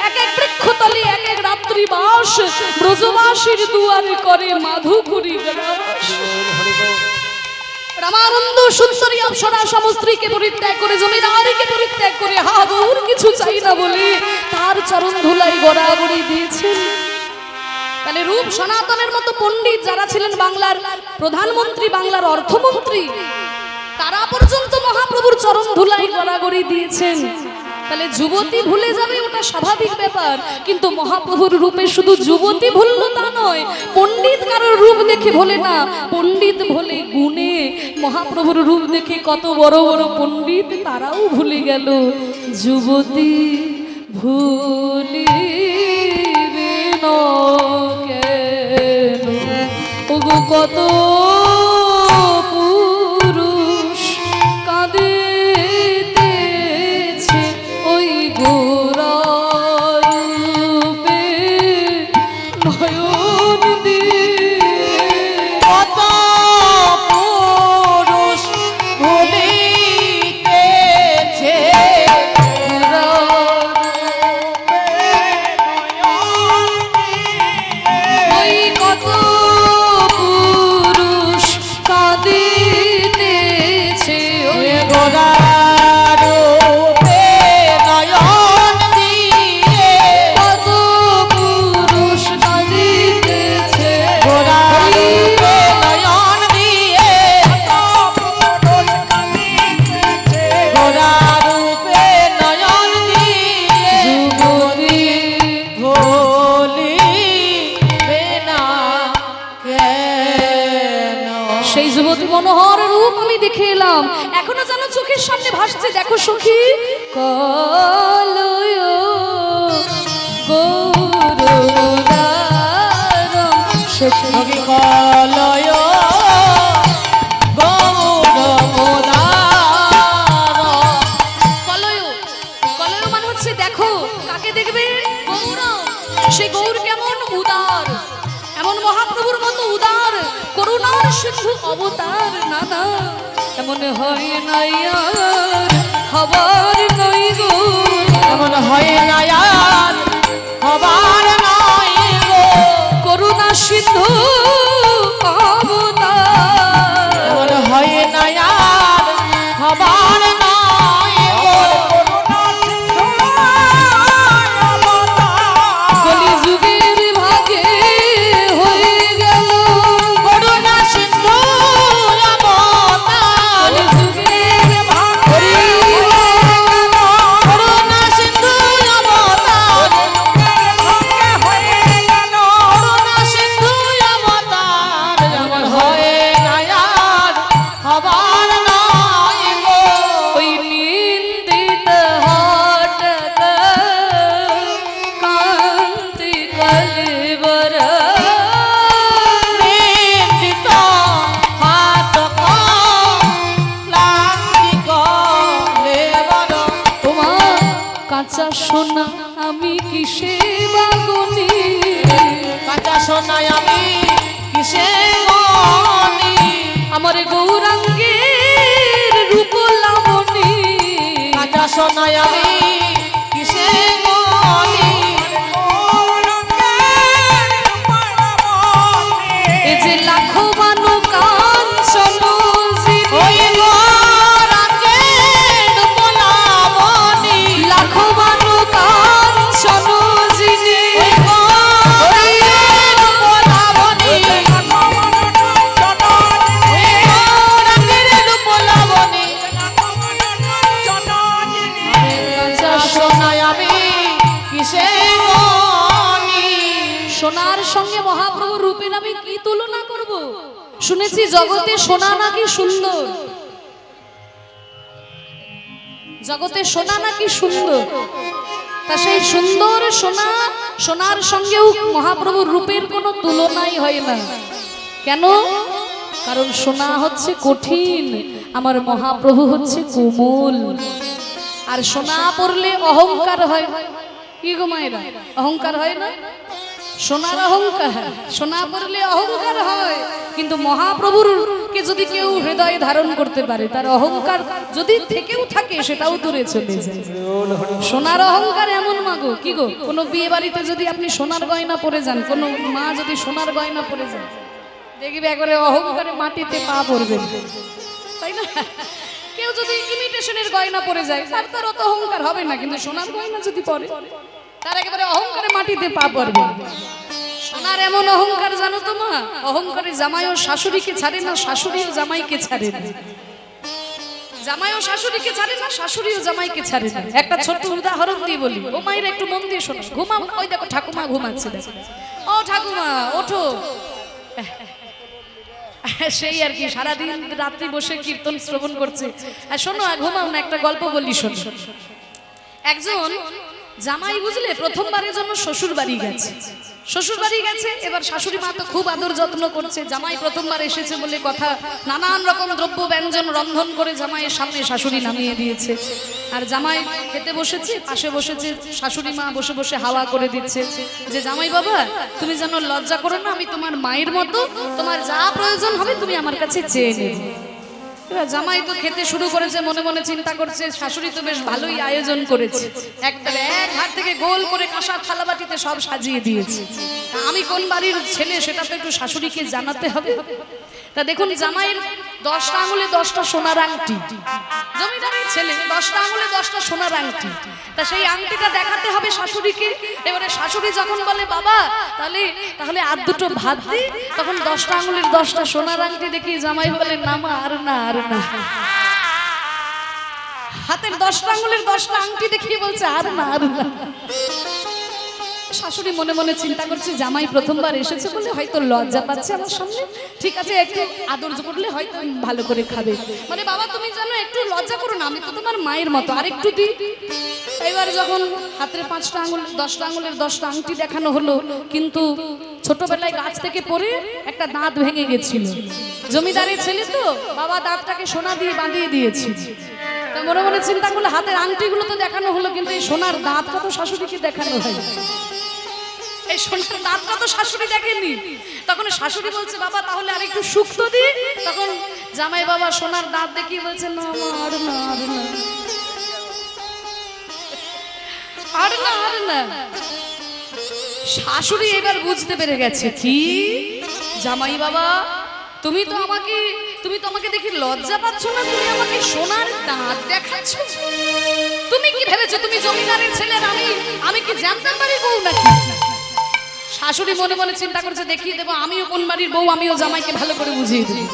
এক এক বৃক্ষতলে এক এক রাত্রি বাস, ব্রজবাসীর দুয়ারে করে মাধুকরী গ্রাস। রামানন্দ সুন্দরী অপ্সরা সমস্ত্রীকে পরিত্যাগ করে, জমিদারিকে পরিত্যাগ করে হা গৌর কিছু চাই না বলে তার চরণ ধুলাই গড়াগড়ি দিয়েছেন। তাহলে রূপ সনাতনের মতো পণ্ডিত যারা ছিলেন, বাংলার প্রধানমন্ত্রী, বাংলার অর্থমন্ত্রী, তারা পর্যন্ত মহাপ্রভুর চরণ ধুলাই গড়াগড়ি দিয়েছেন। তাহলে যুবতী ভুলে যাবে ওটা স্বাভাবিক ব্যাপার, কিন্তু মহাপ্রভুর রূপে শুধু যুবতী ভুলল তা নয়, পণ্ডিত কারোর রূপ দেখে ভোলে না, পণ্ডিত ভোলে গুণে। মহাপ্রভুর রূপ দেখে কত বড় বড় পণ্ডিত তারাও ভুলে গেল। যুবতী ভুলিবে না কেন, ওগো কত পুরুষ কাঁদিতেছে ওই গোরারূপে নয়ন দিয়ে। কত পুরুষ ভুলিতেছে ওই কত পুরুষ দিলাম, এখনো যেন চোখের সামনে ভাসছে। দেখো সখী, কলয় গৌরদারম সখী কলয় কলয় মানে হচ্ছে দেখো, কাকে দেখবে? গৌর। সেই গৌর কেমন উদার, এমন মহাপ্রভুর মতো উদার, করুণার সিন্ধু অবতার। না না, এমন হয় না আর হবার নই গো, এমন হয় না আর হবার নয় গো, করুণা সিন্ধু অবতার। এমন হয় না আর হবার নয় গো, কলিযুগের ভাগে হয়ে গেল করুণা সিন্ধু অবতার, কলিযুগের ভাগে করুণা সিন্ধু অবতার, করুণা সিন্ধু অবতার। এমন হয় না আর হবার নয় গো, ওই নিন্দিত হঠাৎ কান্তি কলেবর নিন্দিত হাত ক্লান্তি কলেবর। তোমার কাঁচা সোনা আমি কিসে বাগুনি, কাঁচা সোনায় আমি কিসে মনি, আমার গৌরাঙ্গের রূপ লাবণী। কাঁচা সোনায় আমি কিসে মনি, এ যে লাখো বানো কাঞ্চন ওই গোরাঙ্গের পোলাবনি, লাখো বানো কাঞ্চন যিনি, ওই গোরাঙ্গের পোলাবনি, ওই গোরাঙ্গের পোলাবনি। কাঁচা সোনায় আমি কিসে মনি, সোনার সঙ্গে মহাপ্রভুর রূপের আমি কি তুলনা করব? শুনেছি জগতে সোনা নাকি সুন্দর, জগতে সোনা নাকি সুন্দর। তা সেই সুন্দর সোনা, সোনার সঙ্গেও মহাপ্রভুর রূপের কোনো তুলনাই হয় না। কেন? কারণ সোনা হচ্ছে কঠিন, আমার মহাপ্রভু হচ্ছে কোমল। আর সোনা পড়লে অহংকার হয়। কি গো মায়েরা, অহংকার হয় না? সোনার অহংকার, সোনা পড়লে অহংকার হয়। কিন্তু মহাপ্রভুর কে যদি কেউ হৃদয়ে ধারণ করতে পারে, তার অহংকার যদি থেকেও থাকে সেটাও দূরে চলে যায়। সোনার অহংকার এমন মাগো, কি গো, কোনো বিয়ে বাড়িতে যদি আপনি সোনার গয়না পরে যান, কোনো মা যদি সোনার গয়না পরে যান, দেখবে একবারে অহংকারে মাটিতে পা পড়বে, তাই না? কেউ যদি ইমিটেশনের গয়না পরে যায়, তার অত অহংকার হবে না। কিন্তু সোনার গয়না যদি পরে, তার একেবারে অহংকারে মাটিতে পা পড়বে। সোনার এমন অহংকার জানো তো মা, অহংকারে জামাইও শাশুড়িকে ছাড়ে না, শাশুড়িও জামাইকে ছাড়ে না। জামাইও শাশুড়িকে ছাড়ে না, শাশুড়িও জামাইকে ছাড়ে না। একটা ছোট্ট উদাহরণ দিয়ে বলি, ও মায়ের একটু মন দিয়ে শোনো। ঘুমাও, ওই দেখো ঠাকুমা ঘুমাচ্ছে, দেখো। ও ঠাকুমা ওঠো। সেই আর কি, সারাদিন রাত্রি বসে কীর্তন শ্রবণ করছে। আর শোনো, ঘুমাও না, একটা গল্প বলি শোনো। একজন জামাই বুঝলে প্রথমবারের জন্য শ্বশুর বাড়ি গেছে। শ্বশুর বাড়ি গেছে, এবার শাশুড়ি মা তো খুব আদর যত্ন করছে। জামাই প্রথমবার এসেছে বলে কথা, নানান রকম দ্রব্য ব্যঞ্জন রন্ধন করে জামাইয়ের সামনে শাশুড়ি নামিয়ে দিয়েছে। আর জামাই খেতে বসেছে, পাশে বসেছে শাশুড়ি মা, বসে বসে হাওয়া করে দিচ্ছে যে জামাই বাবা তুমি যেন লজ্জা করো না, আমি তোমার মায়ের মতো, তোমার যা প্রয়োজন হবে তুমি আমার কাছে চেয়ে নেবে। এবার জামাই তো খেতে শুরু করেছে, মনে মনে চিন্তা করছে শাশুড়ি তো বেশ ভালোই আয়োজন করেছে, এক হাত থেকে গোল করে কাঁসার থালাবাটিতে সব সাজিয়ে দিয়েছে। আমি কোন বাড়ির ছেলে সেটা তো একটু শাশুড়িকে জানাতে হবে। তা দেখুন, জামাইয়ের 10টা আঙুলে 10টা সোনার আংটি, জমিদারের ছেলে 10টা আঙুলে 10টা সোনার আংটি। তা সেই আংটিটা দেখাতে হবে শাশুড়িকে। এবারে শাশুড়ি যখন বলে বাবা তাহলে আর দুটো ভাত দিই, তখন 10টা আঙুলের 10টা সোনার আংটি দেখি জামাই বলে না মা, আর না আর না। হাতের 10টা আঙুলের 10টা আংটি দেখিয়ে বলছে আর না আর না। শাশুড়ি মনে মনে চিন্তা করছে জামাই প্রথমবার এসেছে বলে হয়তো লজ্জা পাচ্ছে আমার সামনে, ঠিক আছে একটু আদর করলে হয়তো ভালো করে খাবে। মানে বাবা তুমি জানো একটু লজ্জা করো না, আমি তো তোমার মায়ের মতো, আর একটু দি। এবার যখন হাতের 5টা আঙুল 10টা আঙুলের 10টা আংটি দেখানো হলো, কিন্তু ছোটবেলায় গাছ থেকে পড়ে একটা দাঁত ভেঙে গেছিল। জমিদারের ছেলে তো, বাবা দাঁতটাকে সোনা দিয়ে বাঁধিয়ে দিয়েছে। তা মনে মনে চিন্তা করলে হাতের আংটিগুলো তো দেখানো হলো, কিন্তু এই সোনার দাঁতটা তো শাশুড়িকে দেখানো হয়, এই সোনার দাঁতটা তো শাশুড়ি দেখেনি। তখন শাশুড়ি বলছে বাবা তাহলে আর একটু শুক্ত দি। তখন জামাই বাবা সোনার দাঁত দেখিয়ে বলছে না আর না আর না আর না আর না। শাশুড়ি এবার বুঝতে পেরে গেছে কি জামাই বাবা তুমি তো আমাকে দেখি লজ্জা পাচ্ছ না, তুমি আমাকে সোনার দাঁত দেখাচ্ছ। তুমি কি ভেবেছো তুমি জমিদারের ছেলে, আমি কি জানতাম বাড়ির বউ নাকি? শাশুড়ি মনে মনে চিন্তা করছে দেখিয়ে দেবো আমিও কোন বাড়ির বউ, আমিও জামাইকে ভালো করে বুঝিয়ে দেব।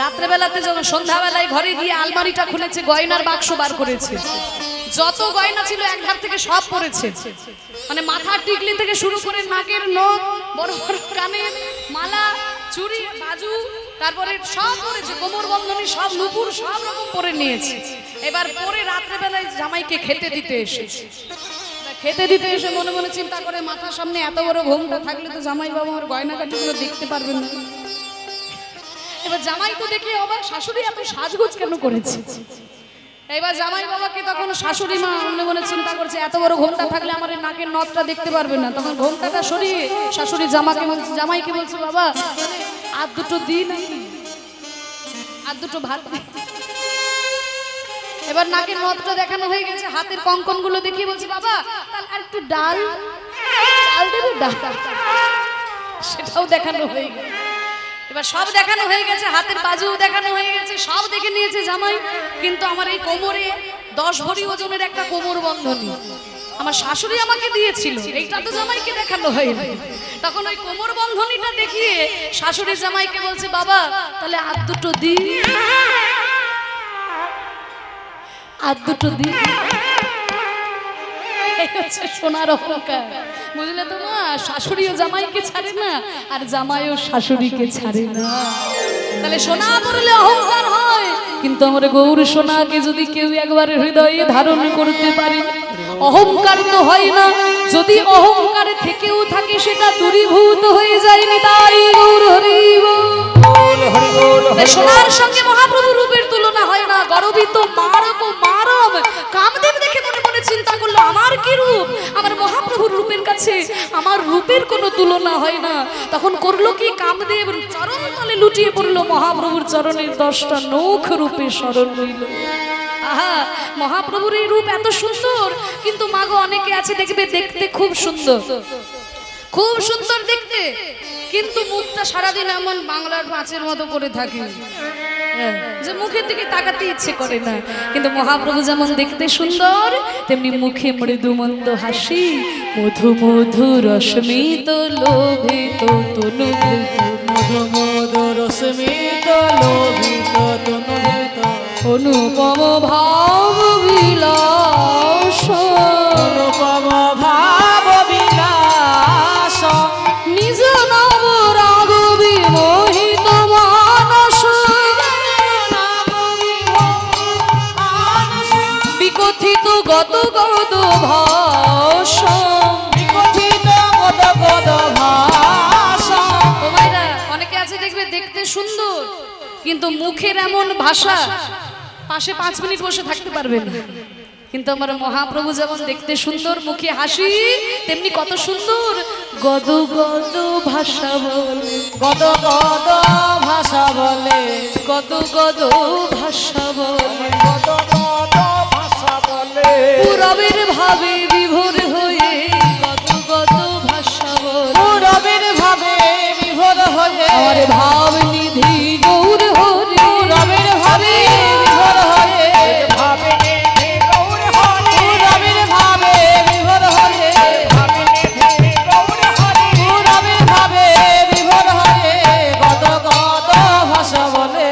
রাত্রেবেলাতে যখন সন্ধ্যাবেলায় ঘরে গিয়ে আলমারিটা খুলেছে, গয়নার বাক্স বার করেছে, যত গয়না ছিল এক ধার থেকে সব পড়েছে। মানে মাথার টিকলি থেকে শুরু করে নাকের নখ, বড় বড় কানের মালা, চুড়ি, বাজু, তারপরে সব পরেছে, কোমর বন্ধনী সব, নুপুর সব রকম পরে নিয়েছে। এবার পরে রাত্রেবেলায় জামাইকে খেতে দিতে এসেছে। খেতে দিতে এসে মনে মনে চিন্তা করে মাথার সামনে এত বড় ঘোমটা থাকলে তো জামাই বাবা আমার গয়নাগাটিগুলো দেখতে পারবেন না। এবার জামাই তো দেখে অবাক, শাশুড়ি এত সাজগোজ কেন করেছে। এবার জামাই বাবাকে তখন শাশুড়ি মা মনে মনে চিন্তা করছে এত বড় ঘোমটা থাকলে আমার এই নাকের নথটা দেখতে পারবে না। তখন ঘোমটাটা সরিয়ে শাশুড়ি জামাইকে বলছে বাবা আর দুটো দিন, আর দুটো ভাত। এবার নাকের নথটা দেখানো হয়ে গেছে, হাতের কঙ্কন গুলো দেখিয়ে বলছে বাবা তাহলে আর একটু ডাল দেবে, ডাল। সেটাও দেখানো হয়ে গেছে। এবার সব দেখানো হয়ে গেছে, হাতের বাজুও দেখানো হয়ে গেছে, সব দেখে নিয়েছে জামাই। কিন্তু আমার এই কোমরে 10 ভরি ওজনের একটা কোমর বন্ধনী আমার শাশুড়ি আমাকে দিয়েছিল, এইটা তো জামাইকে দেখানো হয়নি। তখন ওই কোমর বন্ধনীটা দেখিয়ে শাশুড়ি জামাইকে বলছে বাবা তাহলে আর দুটো দি, আর দুটো দি। সোনার অহংকার, বুঝলে তো মা? শাশুড়িও জামাইকে ছাড়ে না, আর জামাইও শাশুড়িকে ছাড়ে না। তাহলে সোনা পড়লে অহংকার হয়, কিন্তু আমার গৌর সোনাকে যদি কেউ একবার হৃদয়ে ধারণ করতে পারে অহংকার তো হয় না। যদি অহংকারে থেকেও থাকে সেটা দূরীভূত হয়ে যায়নি। তাই গৌর হরি সোনার সঙ্গে মহাপ্রভু রূপের তুলনা হয় না। গর্বিত মারক ও মারম কামদেব দেখে মনে মনে চিন্তা করলো আমার কি রূপ, আমার মহাপ্রভুর রূপের কাছে আমার রূপের কোনো তুলনা হয় না। তখন করলো কি কামদেব চরণ তলে লুটিয়ে পড়লো, মহাপ্রভুর চরণের 10টা নখ রূপে শরণ নিল। আহা মহাপ্রভুর এই রূপ এত সুন্দর, কিন্তু মাগো অনেকে আছে দেখবে দেখতে খুব সুন্দর, খুব সুন্দর দেখতে, কিন্তু মুখটা সারাদিন এমন বাংলার মাছের মতো করে থাকে যে মুখের দিকে তাকাতে ইচ্ছে করে না। কিন্তু মহাপ্রভু যেমন দেখতে সুন্দর, তেমনি মুখে মৃদু মন্দ হাসি, মধু মধু রশ্মিত লোভিত তনু, মধু মধু রশ্মিত লোভিত তনু, অনুপম ভাব বিলাস, অনুপম ভাব বিলাস, নিজ নব রাগ বিমোহিত মানস, বিকথিত গত গত ভাষা, বিকথিত গদ গদ ভাষা। ও ভাইরা অনেকে আছে দেখবে দেখতে সুন্দর, কিন্তু মুখের এমন ভাষা পাশে 5 মিনিট বসে থাকতে পারবে না। কিন্তু আমার মহাপ্রভু যেমন দেখতে সুন্দর, মুখে হাসি, তেমনি কত সুন্দর গদ গদ ভাষা বলে, গদ গদ ভাষা বলে, গদ গদ ভাষা বলে, গদ গদ ভাষা বলে, পুরবের ভাবে বিভোর হয়ে গদ গদ ভাষা বলে, পুরবের ভাবে বিভোর হয়ে আমার ভাব নিধি গৌর হরি, পুরবের ভাবে বিভোর হয়ে ভাবে নিধি গৌর হরি, পুরবের ভাবে বিভোর হয়ে ভাবে নিধি গৌর হরি, পুরবের ভাবে বিভোর হয়ে গদ গদ ভাষা বলে,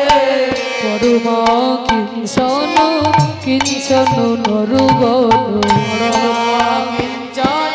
পরমা কিঞ্চন কিঞ্চন নরগণ, কিঞ্চন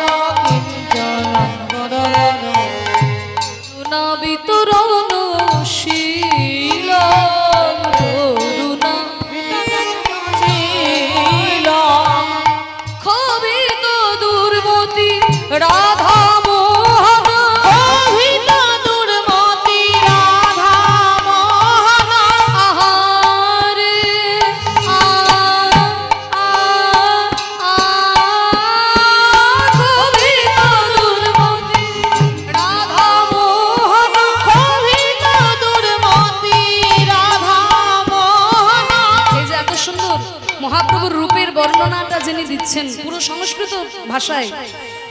দিচ্ছেন পুরো সংস্কৃত ভাষায়।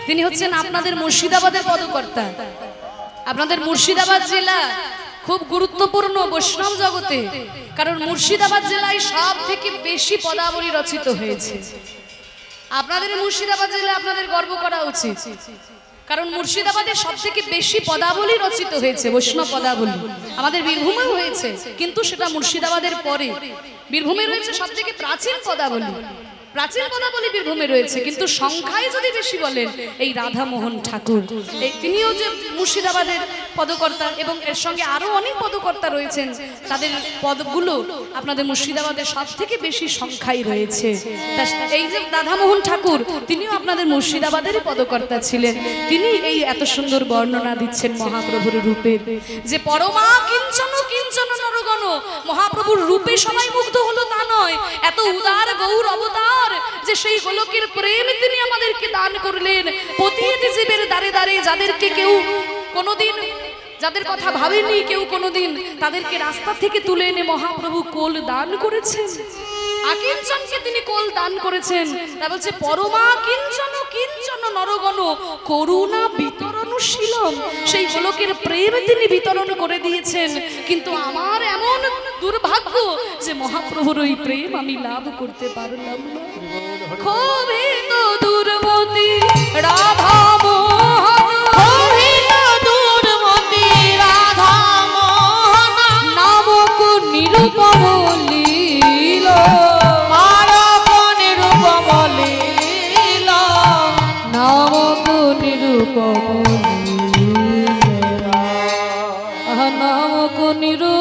তিনি হচ্ছেন আপনাদের মুর্শিদাবাদের পদকর্তা। আপনাদের মুর্শিদাবাদ জেলা খুব গুরুত্বপূর্ণ বৈষ্ণব জগতে, কারণ মুর্শিদাবাদ জেলায় সব থেকে বেশি পদাবলী রচিত হয়েছে। আপনাদের মুর্শিদাবাদ জেলায় আপনাদের গর্ব করা উচিত, কারণ মুর্শিদাবাদে সব থেকে বেশি পদাবলী রচিত হয়েছে, বৈষ্ণব পদাবলী। আমাদের বীরভূমেও হয়েছে, কিন্তু সেটা মুর্শিদাবাদের পরে। বীরভূমে রয়েছে সব থেকে প্রাচীন পদাবলী, প্রাচীন পদাবলী বীরভূমে রয়েছে, কিন্তু সংখ্যায় যদি বেশি বলেন এই রাধামোহন ঠাকুর, তিনিও যে মুর্শিদাবাদের পদকর্তা, এবং এর সঙ্গে আরো অনেক পদকর্তা রয়েছেন, তাদের পদগুলো আপনাদের মুর্শিদাবাদের সব থেকে বেশি সংখ্যায় রয়েছে। এই যে রাধামোহন ঠাকুর, তিনিও আপনাদের মুর্শিদাবাদেরই পদকর্তা ছিলেন। তিনি এই এত সুন্দর বর্ণনা দিচ্ছেন মহাপ্রভুর রূপের, যে পরমা কিঞ্চন কিঞ্চন নরগণ। মহাপ্রভুর রূপে সবাই মুগ্ধ হলো তা নয়, এত উদার গৌর অবতার যে সেই গোলকের প্রেম তিনি আমাদেরকে দান করলেন। পতিত জীবের দ্বারে দ্বারে যাদেরকে কেউ কোনোদিন, যাদের কথা ভাবেনি কেউ কোনোদিন, তাদেরকে রাস্তা থেকে তুলে এনে মহাপ্রভু কোল দান করেছেন। আকিঞ্চনকে তিনি কোল দান করেছেন। তা বলছে পরমা কিঞ্চন কিঞ্চন নরগণ করুণা বিতরণশীলম। সেই গোলকের প্রেম তিনি বিতরণ করে দিয়েছেন। কিন্তু আমার এমন দুর্ভাগ্য যে মহাপ্রভুর ওই প্রেম আমি লাভ করতে পারলাম না। ক্ষোভিত দুর্মতি রাধা মোহন, ক্ষোভিত দুর্মতি রাধা মোহন, নামক নিরূপম লীল, মারক নিরূপম লীল, নামক নিরূপম লীলা, নামক নিরূপম